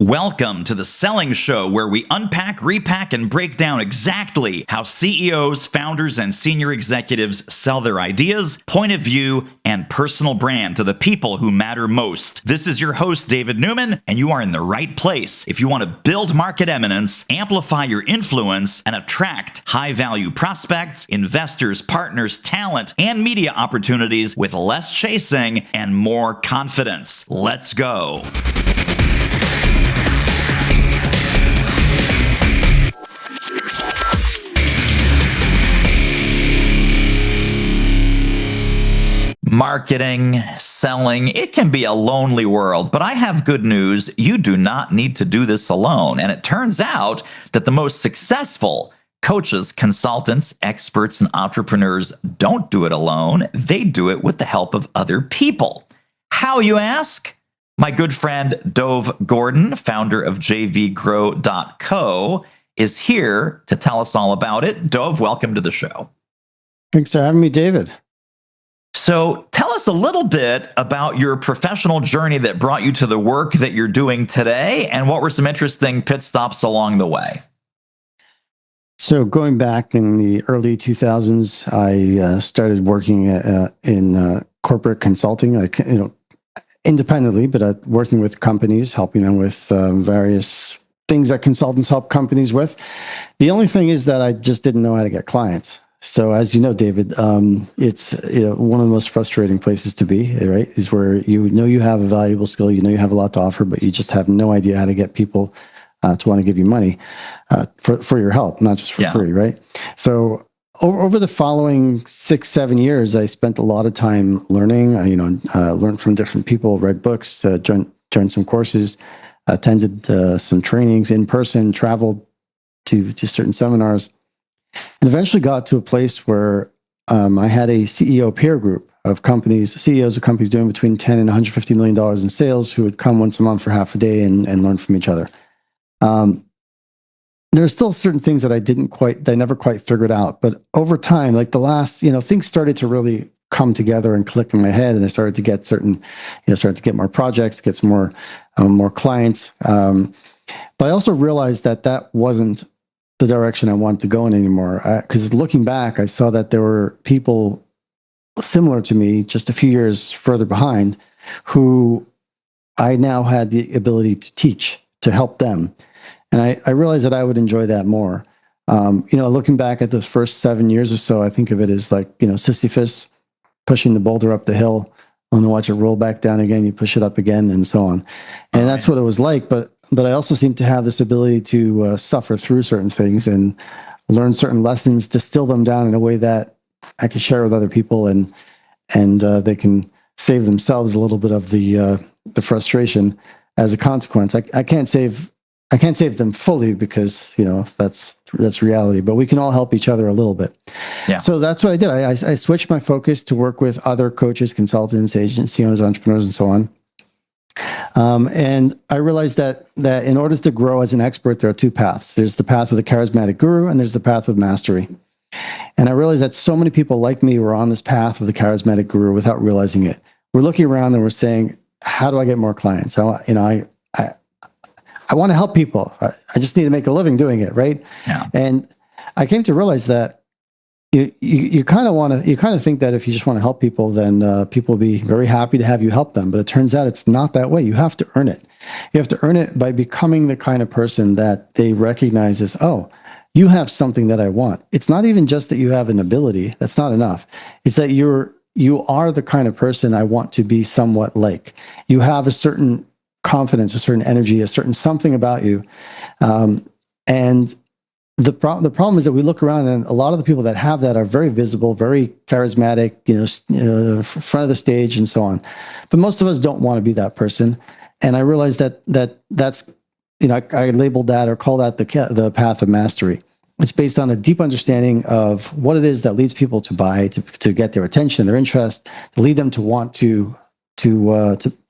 Welcome to the Selling Show, where we unpack, repack, and break down exactly how CEOs, founders, and senior executives sell their ideas, point of view, and personal brand to the people who matter most. This is your host, David Newman, and you are in the right place if you want to build market eminence, amplify your influence, and attract high-value prospects, investors, partners, talent, and media opportunities with less chasing and more confidence. Let's go. Marketing, selling, it can be a lonely world, but I have good news. You do not need to do this alone. And it turns out that the most successful coaches, consultants, experts, and entrepreneurs don't do it alone. They do it with the help of other people. How, you ask? My good friend Dove Gordon, founder of jvgrow.co, is here to tell us all about it. Dove, welcome to the show. Thanks for having me, David. So tell us a little bit about your professional journey that brought you to the work that you're doing today, and what were some interesting pit stops along the way? So going back in the early 2000s, I started working in corporate consulting, independently, but working with companies, helping them with various things that consultants help companies with. The only thing is that I just didn't know how to get clients. So as you know, David, it's one of the most frustrating places to be, right? Is where you have a valuable skill, you have a lot to offer, but you just have no idea how to get people to want to give you money for your help, not just for free, right? So over the following 6-7 years, I spent a lot of time learning. Learned from different people, read books, joined some courses, attended some trainings in person, traveled to certain seminars. And eventually got to a place where I had a CEO peer group of CEOs of companies doing between $10 and $150 million in sales who would come once a month for half a day and learn from each other. There are still certain things that I never quite figured out. But over time, like the last, things started to really come together and click in my head. And I started to get started to get more projects, get some more clients. But I also realized that wasn't the direction I wanted to go in anymore. Because looking back, I saw that there were people similar to me, just a few years further behind, who I now had the ability to teach, to help them. And I realized that I would enjoy that more. Looking back at those first 7 years or so, I think of it as like, Sisyphus pushing the boulder up the hill, and then watch it roll back down again, you push it up again, and so on. And that's what it was like. But I also seem to have this ability to suffer through certain things and learn certain lessons, distill them down in a way that I can share with other people, and they can save themselves a little bit of the frustration as a consequence. I can't save them fully because that's reality, but we can all help each other a little bit. Yeah. So that's what I did. I switched my focus to work with other coaches, consultants, agents, CEOs, entrepreneurs, and so on. And I realized that in order to grow as an expert, there are two paths. There's the path of the charismatic guru, and there's the path of mastery. And I realized that so many people like me were on this path of the charismatic guru without realizing it. We're looking around and we're saying, how do I get more clients? I want to help people. I just need to make a living doing it, right? Yeah. And I came to realize that you kind of think that if you just want to help people, then people will be very happy to have you help them. But it turns out it's not that way. You have to earn it. You have to earn it by becoming the kind of person that they recognize as, oh, you have something that I want. It's not even just that you have an ability. That's not enough. It's that you are the kind of person I want to be somewhat like. You have a certain confidence, a certain energy, a certain something about you. And the problem is that we look around and a lot of the people that have that are very visible, very charismatic, front of the stage and so on. But most of us don't want to be that person. And I realized that's, I labeled that or call that the path of mastery. It's based on a deep understanding of what it is that leads people to buy, to get their attention, their interest, to lead them to want to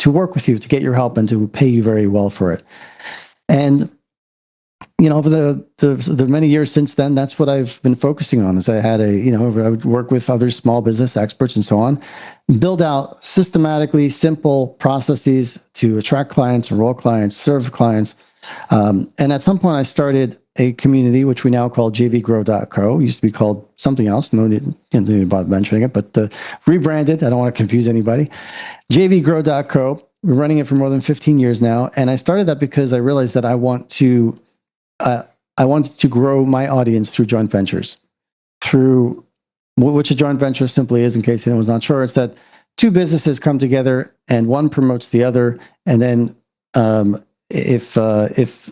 work with you, to get your help, and to pay you very well for it. And over the many years since then, that's what I've been focusing on. Is I had I would work with other small business experts and so on, build out systematically simple processes to attract clients, enroll clients, serve clients. And at some point, I started a community which we now call jvgrow.co. It used to be called something else. No need about mentioning it, but rebranded. I don't want to confuse anybody. jvgrow.co. We're running it for more than 15 years now, and I started that because I realized that I wanted to grow my audience through joint ventures. Through which a joint venture simply is, in case anyone was not sure, it's that two businesses come together and one promotes the other, and then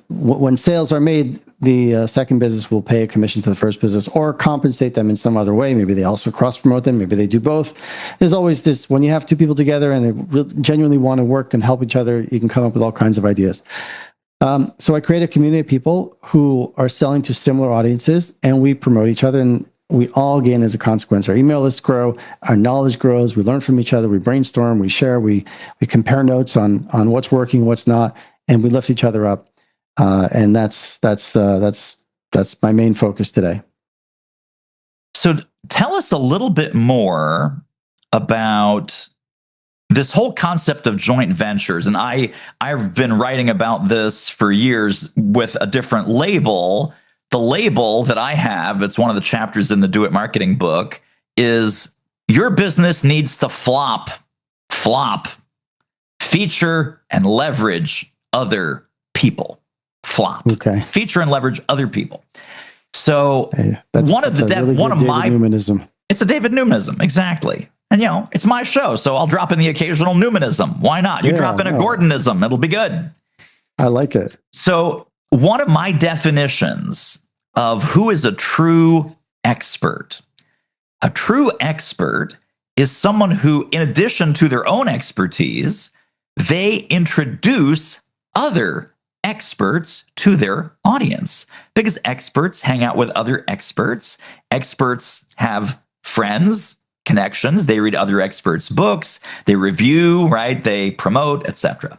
when sales are made, the second business will pay a commission to the first business or compensate them in some other way. Maybe they also cross promote them. Maybe they do both. There's always this, when you have two people together and they genuinely want to work and help each other, you can come up with all kinds of ideas. So I create a community of people who are selling to similar audiences, and we promote each other, and we all gain as a consequence. Our email lists grow, our knowledge grows, we learn from each other, we brainstorm, we share, we compare notes on what's working, what's not, and we lift each other up. And that's my main focus today. So tell us a little bit more about this whole concept of joint ventures. And I've been writing about this for years with a different label. The label that I have, it's one of the chapters in the Do It Marketing book, is your business needs to flop, feature and leverage other people. Flop. Okay. Feature and leverage other people. So it's a David Newmanism. Exactly. And it's my show, so I'll drop in the occasional Newmanism. Why not? You drop in a Gordonism. It'll be good. I like it. So one of my definitions of who is a true expert is someone who, in addition to their own expertise, they introduce other experts to their audience, because experts hang out with other experts. Experts have friends, connections. They read other experts' books. They review, right? They promote, etc.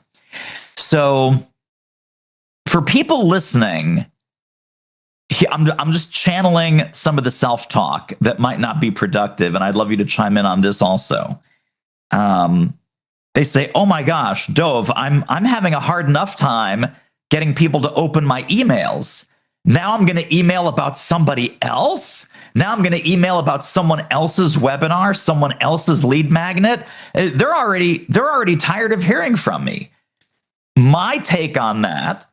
So for people listening, I'm just channeling some of the self-talk that might not be productive, and I'd love you to chime in on this also. They say, "Oh my gosh, Dove, I'm having a hard enough time getting people to open my emails. Now I'm going to email about somebody else. Now I'm going to email about someone else's webinar, someone else's lead magnet. They're already tired of hearing from me." My take on that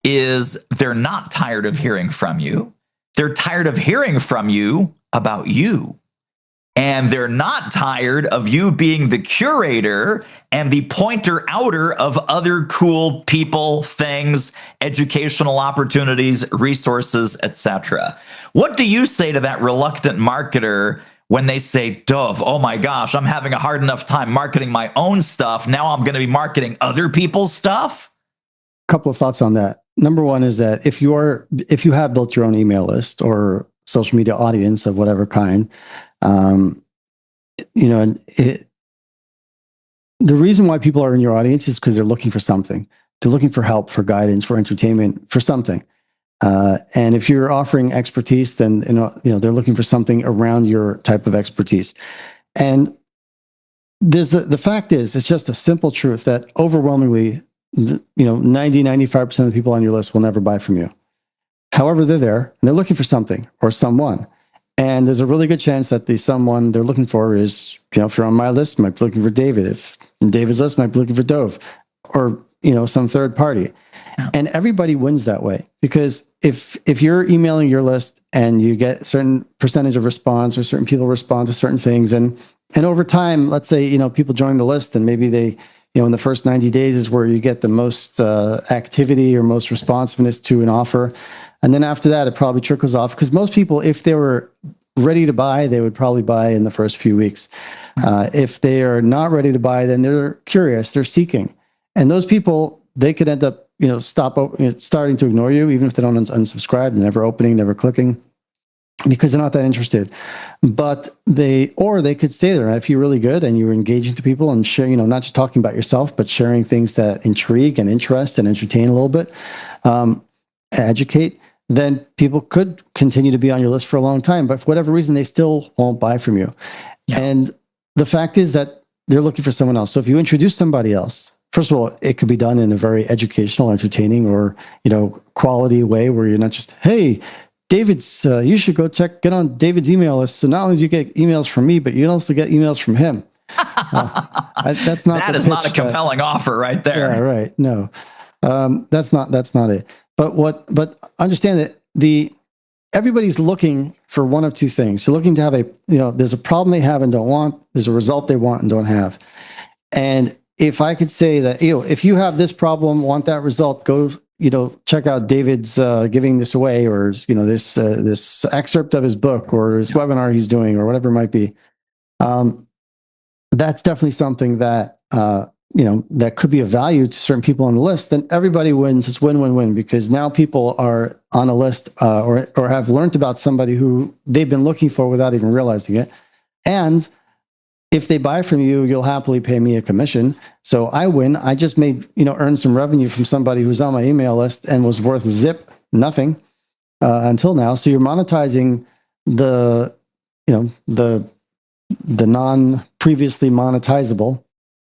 is they're not tired of hearing from you. They're tired of hearing from you about you. And they're not tired of you being the curator and the pointer outer of other cool people, things, educational opportunities, resources, etc. What do you say to that reluctant marketer when they say, "Dove, oh my gosh, I'm having a hard enough time marketing my own stuff. Now I'm going to be marketing other people's stuff"? A couple of thoughts on that. Number one is that if you have built your own email list or social media audience of whatever kind, the reason why people are in your audience is because they're looking for something. They're looking for help, for guidance, for entertainment, for something. And if you're offering expertise, then they're looking for something around your type of expertise. And the fact is, it's just a simple truth that overwhelmingly, 90-95% of the people on your list will never buy from you. However, they're there and they're looking for something or someone. And there's a really good chance that the someone they're looking for is, if you're on my list, might be looking for David. If in David's list, might be looking for Dove, or some third party. And everybody wins that way, because if you're emailing your list and you get a certain percentage of response, or certain people respond to certain things, and over time, let's say people join the list, and maybe they in the first 90 days is where you get the most activity or most responsiveness to an offer. And then after that, it probably trickles off, because most people, if they were ready to buy, they would probably buy in the first few weeks. If they are not ready to buy, then they're curious, they're seeking. And those people, they could end up, starting to ignore you, even if they don't unsubscribe, never opening, never clicking, because they're not that interested. But they could stay there. If you're really good and you're engaging to people and share, not just talking about yourself, but sharing things that intrigue and interest and entertain a little bit, educate, then people could continue to be on your list for a long time. But for whatever reason, they still won't buy from you. Yeah. And the fact is that they're looking for someone else. So if you introduce somebody else, first of all, it could be done in a very educational, entertaining, or quality way where you're not just, hey, David's, you should go get on David's email list. So not only do you get emails from me, but you also get emails from him. That's not that is not a compelling offer right there. Yeah, right. No, that's not it. But understand that everybody's looking for one of two things. They're looking to have there's a problem they have and don't want. There's a result they want and don't have. And if I could say that, if you have this problem, want that result, go, check out David's giving this away, or this excerpt of his book, or his webinar he's doing, or whatever it might be. That's definitely something that that could be of value to certain people on the list. Then everybody wins. It's win-win-win, because now people are on a list or have learned about somebody who they've been looking for without even realizing it. And if they buy from you, you'll happily pay me a commission. So I win. I just made, earn some revenue from somebody who's on my email list and was worth nothing until now. So you're monetizing the non-previously monetizable.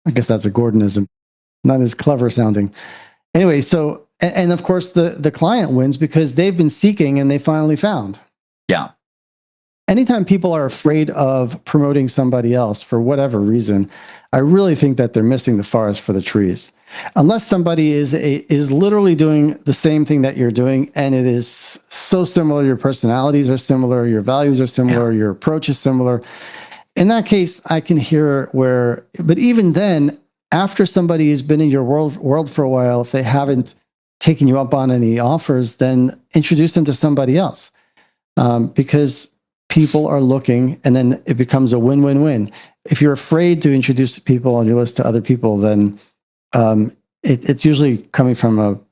I guess that's a Gordonism, not as clever sounding. Anyway, so, and of course the client wins because they've been seeking and they finally found. Yeah. Anytime people are afraid of promoting somebody else for whatever reason, I really think that they're missing the forest for the trees. Unless somebody is literally doing the same thing that you're doing, and it is so similar, your personalities are similar, your values are similar, your approach is similar. In that case, I can hear but even then, after somebody has been in your world for a while, if they haven't taken you up on any offers, then introduce them to somebody else. Because people are looking, and then it becomes a win-win-win. If you're afraid to introduce people on your list to other people, then it's usually coming from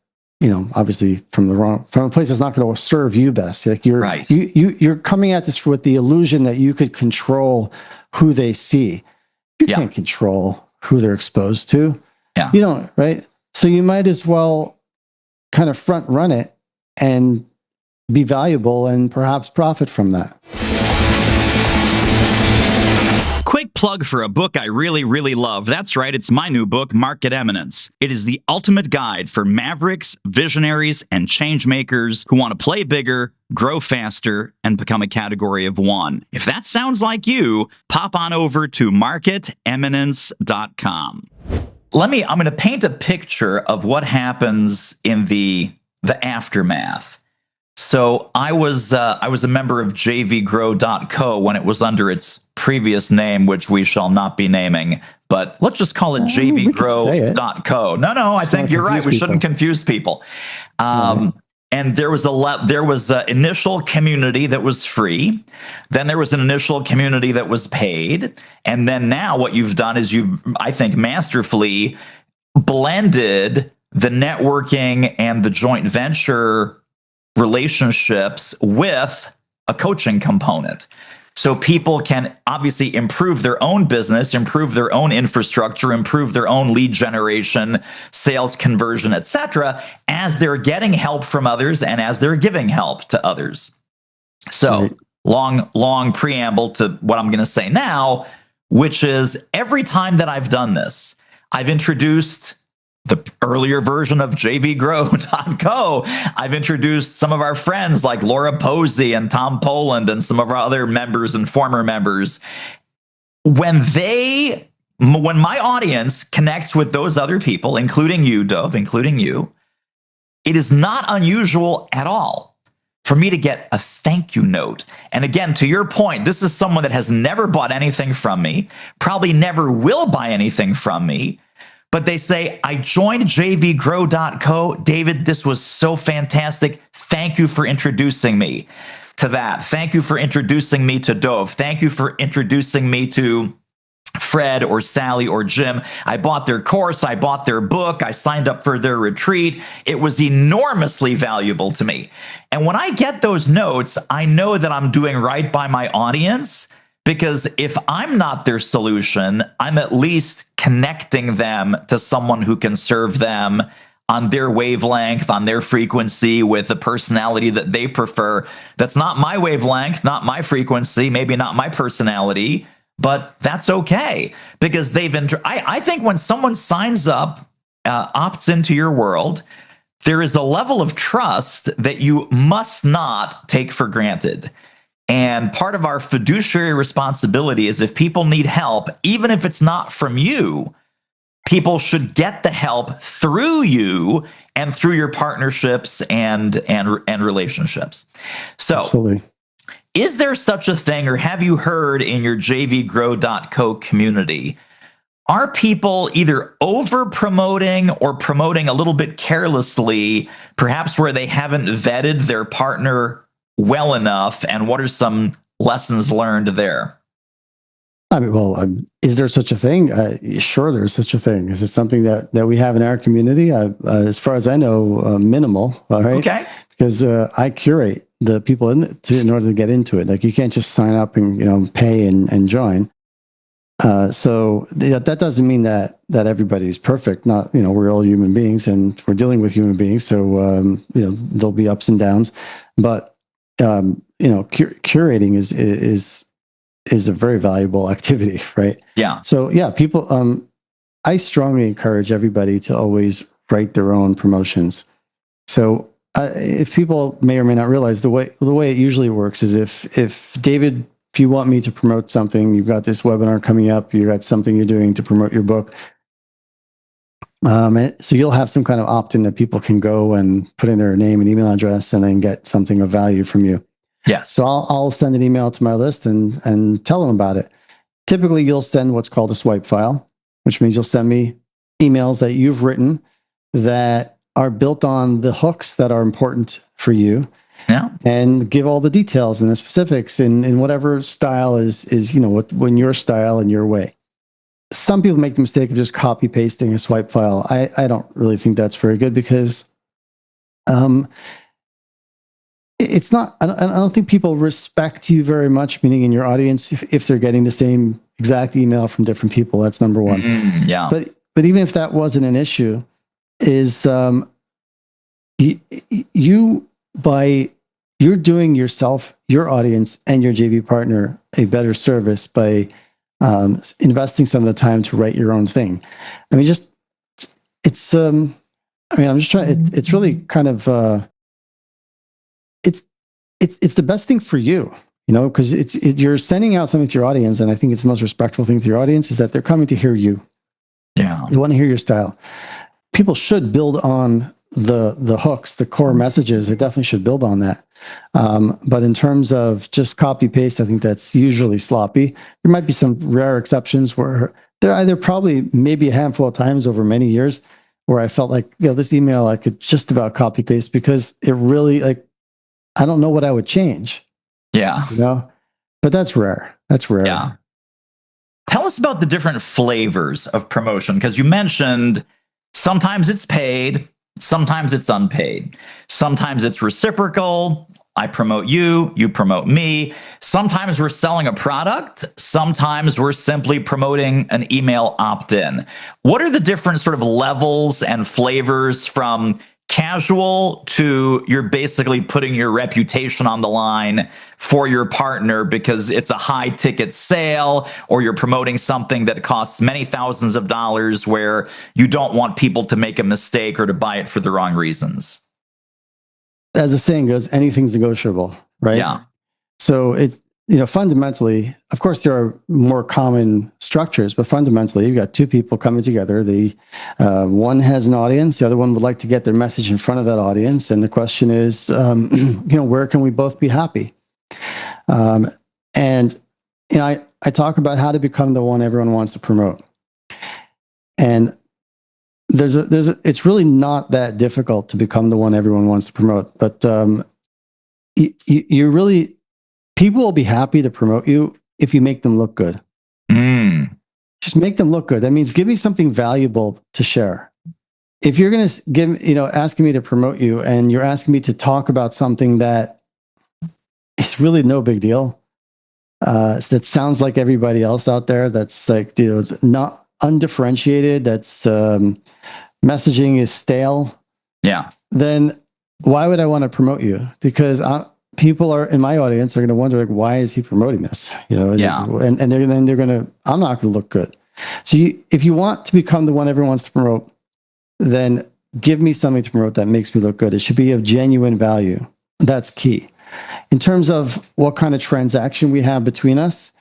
obviously from a place that's not going to serve you best. Like you're coming at this with the illusion that you could control who they see. You can't control who they're exposed to. Yeah. You don't, right? So you might as well kind of front run it and be valuable and perhaps profit from that. Quick plug for a book I really, really love. That's right, it's my new book, Market Eminence. It is the ultimate guide for mavericks, visionaries, and change makers who want to play bigger, grow faster, and become a category of one. If that sounds like you, pop on over to marketeminence.com. I'm going to paint a picture of what happens in the aftermath. So I was a member of jvgrow.co when it was under its previous name, which we shall not be naming, but let's just call it jvgrow.co. No, I think you're right. We shouldn't confuse people. And there was an initial community that was free. Then there was an initial community that was paid. And then now what you've done is I think, masterfully blended the networking and the joint venture relationships with a coaching component. So people can obviously improve their own business, improve their own infrastructure, improve their own lead generation, sales conversion, etc., as they're getting help from others and as they're giving help to others. So long preamble to what I'm going to say now, which is every time that I've done this, I've introduced the earlier version of jvgrow.co. I've introduced some of our friends like Laura Posey and Tom Poland and some of our other members and former members. When my audience connects with those other people, including you, Dove, including you, it is not unusual at all for me to get a thank you note. And again, to your point, this is someone that has never bought anything from me, probably never will buy anything from me. But they say, I joined jvgrow.co. David, this was so fantastic. Thank you for introducing me to that. Thank you for introducing me to Dove. Thank you for introducing me to Fred or Sally or Jim. I bought their course. I bought their book. I signed up for their retreat. It was enormously valuable to me. And when I get those notes, I know that I'm doing right by my audience. Because if I'm not their solution, I'm at least connecting them to someone who can serve them on their wavelength, on their frequency, with the personality that they prefer. That's not my wavelength, not my frequency, maybe not my personality, but that's okay, because I think when someone signs up, opts into your world, there is a level of trust that you must not take for granted. And part of our fiduciary responsibility is, if people need help, even if it's not from you, people should get the help through you and through your partnerships and relationships. So, Absolutely. Is there such a thing, or have you heard in your jvgrow.co community, are people either over promoting or promoting a little bit carelessly, perhaps where they haven't vetted their partner well enough? And what are some lessons learned there? I mean, well, is there such a thing? Sure, there's such a thing. Is it something that we have in our community? As far as I know, minimal. All right. Okay. Because I curate the people in order to get into it. Like, you can't just sign up and pay and join. So that doesn't mean that everybody's perfect. Not we're all human beings and we're dealing with human beings. So there'll be ups and downs, but curating is a very valuable activity, right? Yeah. So yeah, people. I strongly encourage everybody to always write their own promotions. So if people may or may not realize, the way it usually works is, if David, if you want me to promote something, you've got this webinar coming up, you got something you're doing to promote your book. So you'll have some kind of opt-in that people can go and put in their name and email address and then get something of value from you. Yes. So I'll send an email to my list and tell them about it. Typically, you'll send what's called a swipe file, which means you'll send me emails that you've written that are built on the hooks that are important for you. Yeah. And give all the details and the specifics in whatever style is when your style and your way. Some people make the mistake of just copy pasting a swipe file. I don't really think that's very good, because it's not. I don't think people respect you very much, meaning in your audience, if they're getting the same exact email from different people. That's number one. Yeah. But even if that wasn't an issue, is you're doing yourself, your audience, and your JV partner a better service by investing some of the time to write your own thing. I mean, I'm just trying. It's really kind of it's the best thing for you, because you're sending out something to your audience, and I think it's the most respectful thing to your audience is that they're coming to hear you. Yeah, they want to hear your style. People should build on the hooks, the core messages. They definitely should build on that. But in terms of just copy paste, I think that's usually sloppy. There might be some rare exceptions where there probably maybe a handful of times over many years where I felt like, this email I could just about copy paste, because it really, I don't know what I would change. Yeah. But that's rare. That's rare. Yeah. Tell us about the different flavors of promotion, because you mentioned sometimes it's paid, sometimes it's unpaid, sometimes it's reciprocal. I promote you, you promote me. Sometimes we're selling a product, sometimes we're simply promoting an email opt-in. What are the different sort of levels and flavors, from casual to you're basically putting your reputation on the line for your partner because it's a high ticket sale, or you're promoting something that costs many thousands of dollars where you don't want people to make a mistake or to buy it for the wrong reasons? As the saying goes, anything's negotiable, right? Yeah. So fundamentally, of course, there are more common structures, but fundamentally, you've got two people coming together. The one has an audience, the other one would like to get their message in front of that audience, and the question is, where can we both be happy? And I talk about how to become the one everyone wants to promote, and it's really not that difficult to become the one everyone wants to promote, but you really. People will be happy to promote you if you make them look good. Just make them look good. That means give me something valuable to share. If you're going to asking me to promote you, and you're asking me to talk about something that is really no big deal, that sounds like everybody else out there, that's it's not undifferentiated, that's messaging is stale, Yeah. then why would I want to promote you? Because people are in my audience are going to wonder, like, why is he promoting this? Yeah. And they're going to, I'm not going to look good. So if you want to become the one everyone wants to promote, then give me something to promote that makes me look good. It should be of genuine value. That's key. In terms of what kind of transaction we have between us,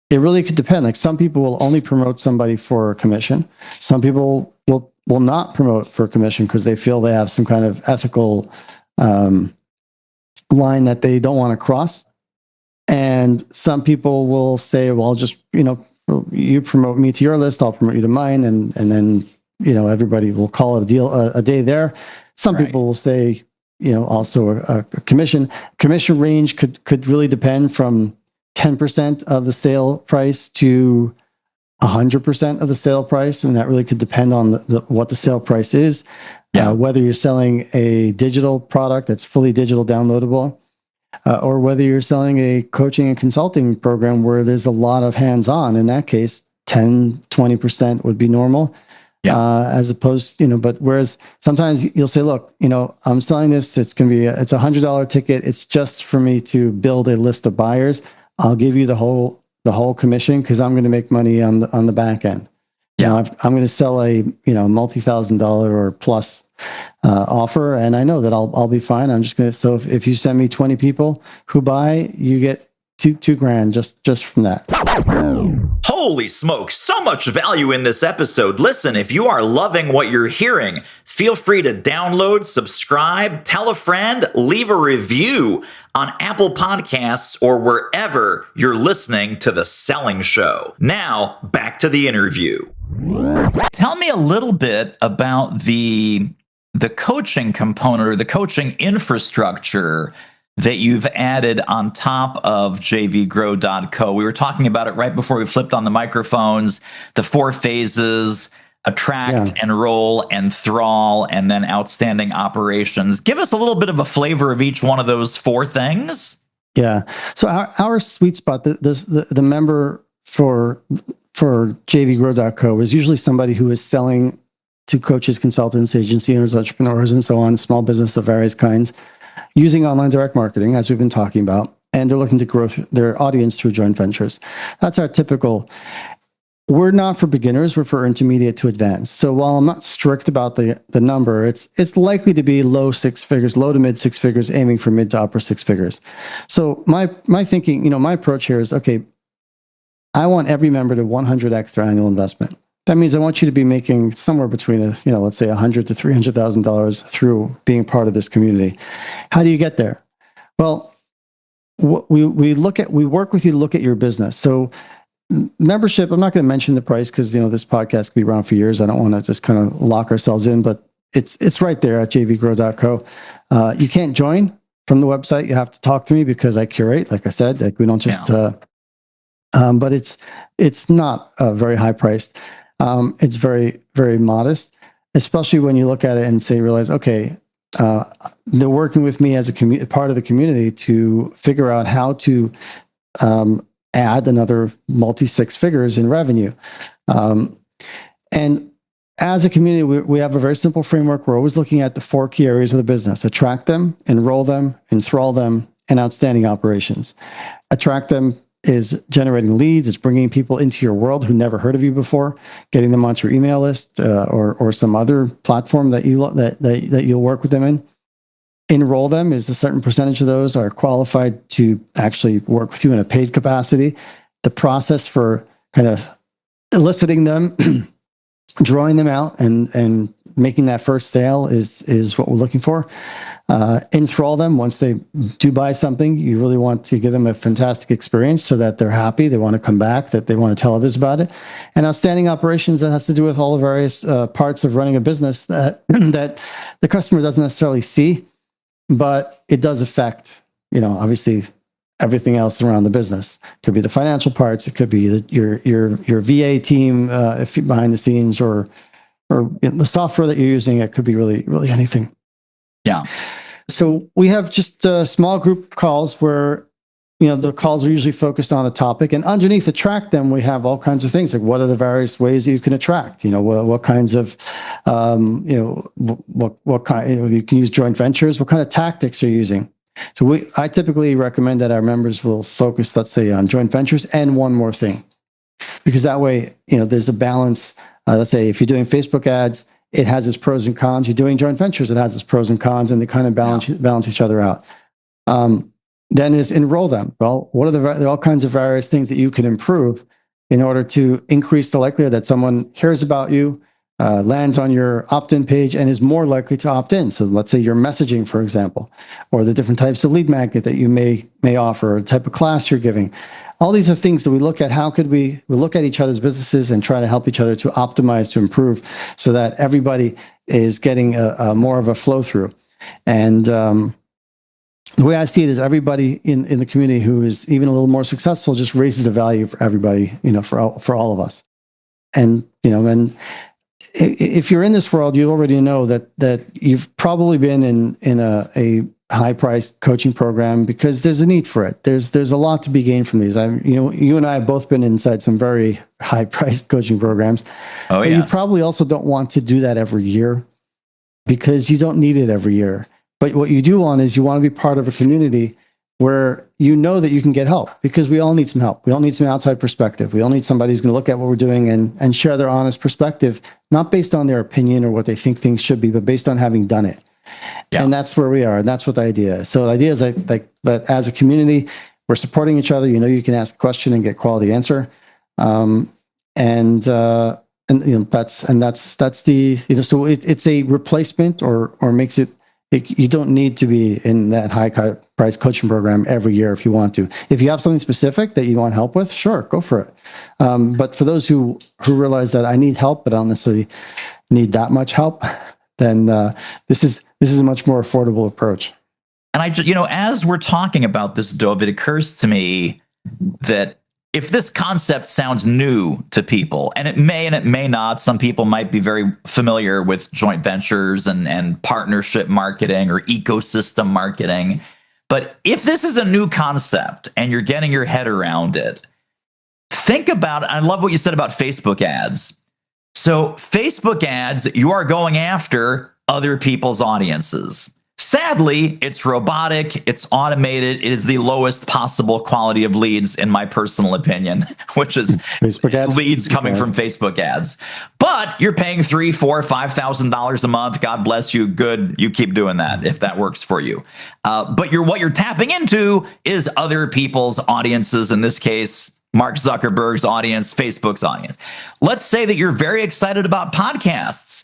it really could depend. Like, some people will only promote somebody for a commission. Some people will not promote for a commission because they feel they have some kind of ethical line that they don't want to cross. And some people will say, well, I'll just, you promote me to your list, I'll promote you to mine. And then, everybody will call it a deal, a day there. Some people will say, also a commission range could really depend from 10% of the sale price to 100% of the sale price. And that really could depend on what the sale price is. Whether you're selling a digital product that's fully digital downloadable, or whether you're selling a coaching and consulting program where there's a lot of hands-on. In that case, 10-20% would be normal. As opposed, but whereas sometimes you'll say, look, I'm selling this, it's $100 ticket. It's just for me to build a list of buyers. I'll give you the whole commission because I'm going to make money on the back end. I'm going to sell a, multi-$1,000 or plus offer, and I know that I'll be fine. I'm just going to, so if you send me 20 people who buy, you get $2,000 just from that. Holy smokes, so much value in this episode. Listen, if you are loving what you're hearing, feel free to download, subscribe, tell a friend, leave a review on Apple Podcasts or wherever you're listening to The Selling Show. Now, back to the interview. Tell me a little bit about the coaching component or the coaching infrastructure that you've added on top of jvgrow.co. We were talking about it right before we flipped on the microphones, the 4 phases: attract, enroll, enthrall, and then outstanding operations. Give us a little bit of a flavor of each one of those 4 things. Yeah. So our sweet spot, the member for jvgrow.co is usually somebody who is selling to coaches, consultants, agency owners, entrepreneurs, and so on, small business of various kinds, using online direct marketing, as we've been talking about, and they're looking to grow their audience through joint ventures. That's our typical. We're not for beginners, we're for intermediate to advanced. So while I'm not strict about the number, it's likely to be low to mid 6 figures, aiming for mid to upper 6 figures. So my thinking, my approach here is, okay, I want every member to 100x their annual investment. That means I want you to be making somewhere between, let's say $100,000 to $300,000 through being part of this community. How do you get there? Well, we work with you to look at your business. So membership, I'm not going to mention the price because, this podcast could be around for years. I don't want to just kind of lock ourselves in, but it's right there at jvgrow.co. You can't join from the website. You have to talk to me because I curate, like I said, like we don't just, but it's not very high priced. It's very, very modest, especially when you look at it and realize, okay, they're working with me as a part of the community to figure out how to add another multi-6 figures in revenue. And as a community, we have a very simple framework. We're always looking at the 4 key areas of the business: attract them, enroll them, enthrall them, and outstanding operations. Attract them is generating leads. It's bringing people into your world who never heard of you before, getting them onto your email list or some other platform that you'll work with them in. Enroll them is a certain percentage of those are qualified to actually work with you in a paid capacity. The process for kind of eliciting them, drawing them out, and making that first sale is what we're looking for. Enthrall them. Once they do buy something, you really want to give them a fantastic experience so that they're happy, they want to come back, that they want to tell others about it. And outstanding operations, that has to do with all the various parts of running a business that the customer doesn't necessarily see, but it does affect, obviously everything else around the business. It could be the financial parts, it could be your VA team if you're behind the scenes, or the software that you're using. It could be really, really anything. Yeah. So we have just small group calls where the calls are usually focused on a topic, and underneath attract them, we have all kinds of things like what are the various ways that you can attract, what kinds of, what kind, you can use joint ventures, what kind of tactics you're using. So I typically recommend that our members will focus, let's say, on joint ventures and one more thing, because that way, there's a balance. Let's say if you're doing Facebook ads, it has its pros and cons. You're doing joint ventures, it has its pros and cons, and they kind of balance each other out. Then is enroll them. Well, what are there are all kinds of various things that you can improve in order to increase the likelihood that someone hears about you, lands on your opt-in page, and is more likely to opt in. So let's say your messaging, for example, or the different types of lead magnet that you may offer, or the type of class you're giving. All these are things that we look at. How could we look at each other's businesses and try to help each other to optimize, to improve, so that everybody is getting a more of a flow through. And the way I see it is everybody in the community who is even a little more successful just raises the value for everybody, for all of us. And, and if you're in this world, you already know that you've probably been in a high-priced coaching program because there's a need for it. There's a lot to be gained from these. You and I have both been inside some very high-priced coaching programs. Oh, but yes. You probably also don't want to do that every year because you don't need it every year. But what you do want is you want to be part of a community where you know that you can get help, because we all need some help. We all need some outside perspective. We all need somebody who's going to look at what we're doing and share their honest perspective, not based on their opinion or what they think things should be, but based on having done it. Yeah. And that's where we are. And that's what the idea is. So the idea is that as a community, we're supporting each other. You can ask a question and get quality answer. That's the, so it's a replacement or makes it, you don't need to be in that high price coaching program every year if you want to. If you have something specific that you want help with, sure, go for it. But for those who realize that I need help, but I don't necessarily need that much help, then this is a much more affordable approach. And I just, as we're talking about this, Dov, it occurs to me that if this concept sounds new to people, and it may not, some people might be very familiar with joint ventures and partnership marketing or ecosystem marketing. But if this is a new concept and you're getting your head around it, think about, I love what you said about Facebook ads. So Facebook ads, you are going after other people's audiences. Sadly, it's robotic, it's automated, it is the lowest possible quality of leads, in my personal opinion, which is Facebook ads? Leads coming from Facebook ads. But you're paying $3,000, $4,000, $5,000 a month. God bless you. Good. You keep doing that if that works for you. But what you're tapping into is other people's audiences, in this case, Mark Zuckerberg's audience, Facebook's audience. Let's say that you're very excited about podcasts.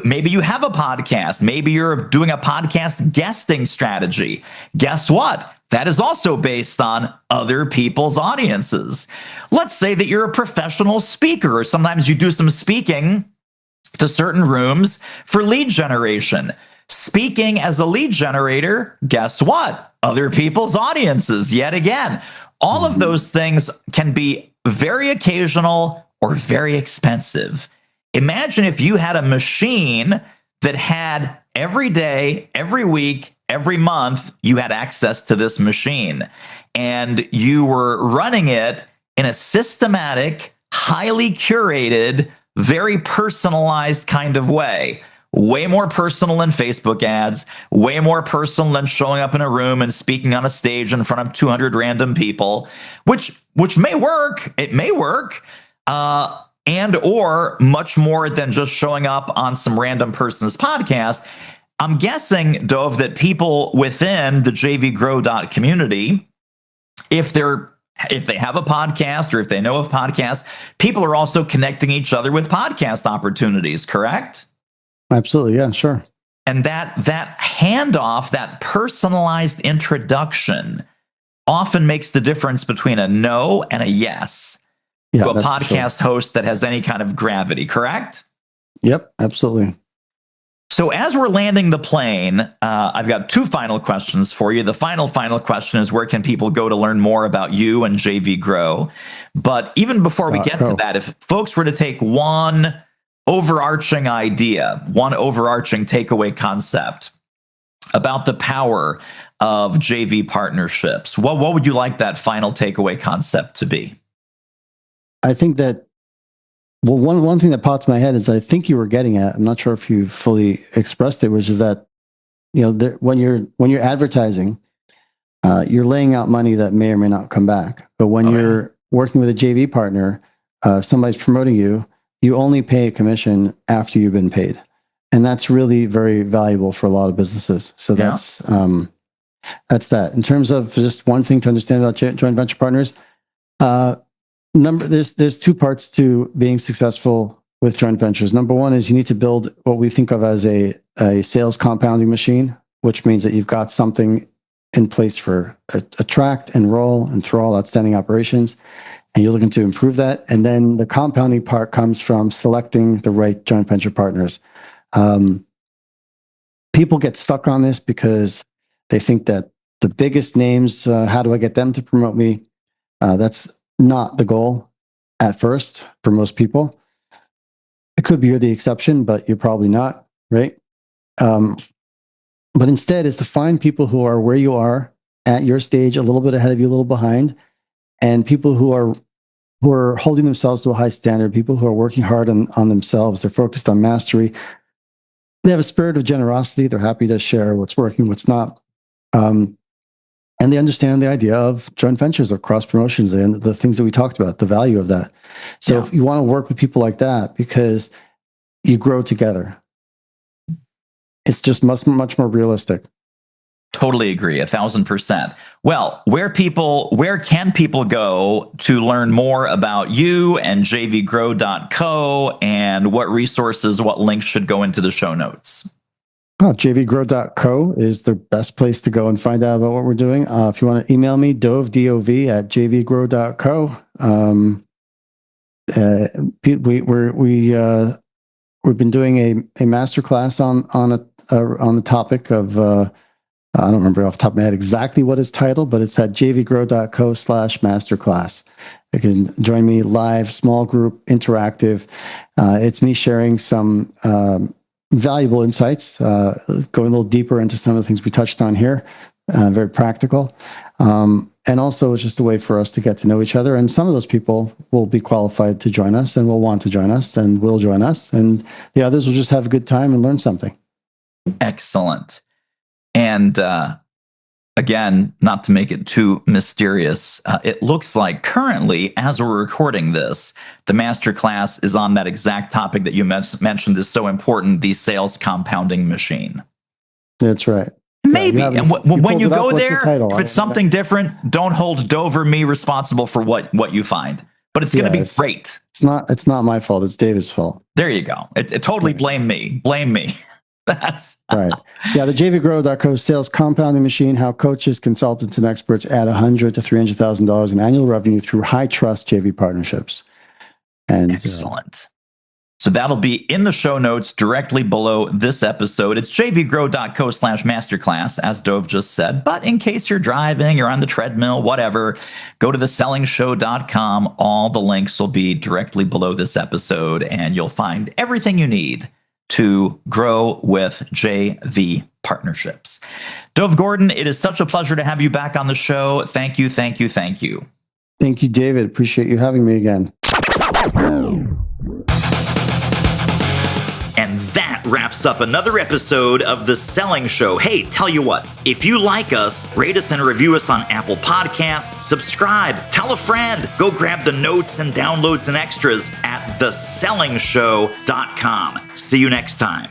Maybe you have a podcast. Maybe you're doing a podcast guesting strategy. Guess what? That is also based on other people's audiences. Let's say that you're a professional speaker, or sometimes you do some speaking to certain rooms for lead generation. Speaking as a lead generator, guess what? Other people's audiences, yet again. All of those things can be very occasional or very expensive. Imagine if you had a machine that had every day, every week, every month, you had access to this machine, and you were running it in a systematic, highly curated, very personalized kind of way. Way more personal than Facebook ads, way more personal than showing up in a room and speaking on a stage in front of 200 random people, which may work. It may work. And or much more than just showing up on some random person's podcast. I'm guessing, Dov, that people within the JVGrow community, if they have a podcast or if they know of podcasts, people are also connecting each other with podcast opportunities, correct? Absolutely. Yeah, sure. And that handoff, that personalized introduction often makes the difference between a no and a yes to a podcast host that has any kind of gravity, correct? Yep, absolutely. So as we're landing the plane, I've got two final questions for you. The final question is, where can people go to learn more about you and JV Grow? But even before we get to that, if folks were to take one overarching idea, one overarching takeaway concept about the power of JV partnerships. What would you like that final takeaway concept to be? I think that, well, one thing that popped in my head is I think you were getting at, I'm not sure if you fully expressed it, which is that, when you're advertising, you're laying out money that may or may not come back. But when you're working with a JV partner, if somebody's promoting you, you only pay a commission after you've been paid. And that's really very valuable for a lot of businesses. So that's that. In terms of just one thing to understand about joint venture partners, there's two parts to being successful with joint ventures. Number one is you need to build what we think of as a sales compounding machine, which means that you've got something in place for attract, enroll, and throw all outstanding operations, and you're looking to improve that. And then the compounding part comes from selecting the right joint venture partners. People get stuck on this because they think that the biggest names, how do I get them to promote me? That's not the goal at first for most people. It could be you're the exception, but you're probably not, right? But instead is to find people who are where you are at your stage, a little bit ahead of you, a little behind, and people who are holding themselves to a high standard, people who are working hard on themselves. They're focused on mastery. They have a spirit of generosity. They're happy to share what's working, what's not. And they understand the idea of joint ventures or cross promotions and the things that we talked about, the value of that. So if you want to work with people like that, because you grow together, it's just much more realistic. Totally agree, 1,000%. Well, where can people go to learn more about you and jvgrow.co, and what resources, what links should go into the show notes? jvgrow.co is the best place to go and find out about what we're doing. If you want to email me, dov at jvgrow.co. We've been doing a masterclass on the topic of, I don't remember off the top of my head exactly what it's titled, but it's at jvgrow.co/masterclass. You can join me live, small group, interactive. It's me sharing some valuable insights, going a little deeper into some of the things we touched on here, very practical. And also it's just a way for us to get to know each other. And some of those people will be qualified to join us and will want to join us and will join us. And the others will just have a good time and learn something. Excellent. And again, not to make it too mysterious, it looks like currently, as we're recording this, the masterclass is on that exact topic that you mentioned is so important, the sales compounding machine. That's right. Maybe. Yeah, and when you go there, if it's something different, don't hold Dove or me responsible for what you find. But it's going to be great. It's not my fault. It's David's fault. There you go. It totally blame me. Blame me. That's right. Yeah, the jvgrow.co sales compounding machine, how coaches, consultants, and experts add $100,000 to $300,000 in annual revenue through high trust JV partnerships. And excellent. So that'll be in the show notes directly below this episode. It's jvgrow.co/masterclass, as Dove just said. But in case you're driving, you're on the treadmill, whatever, go to thesellingshow.com. All the links will be directly below this episode, and you'll find everything you need to grow with JV partnerships. Dove Gordon, it is such a pleasure to have you back on the show. Thank you, thank you, thank you. Thank you, David. Appreciate you having me again. And that wraps up another episode of The Selling Show. Hey, tell you what, if you like us, rate us and review us on Apple Podcasts, subscribe, tell a friend, go grab the notes and downloads and extras at thesellingshow.com. See you next time.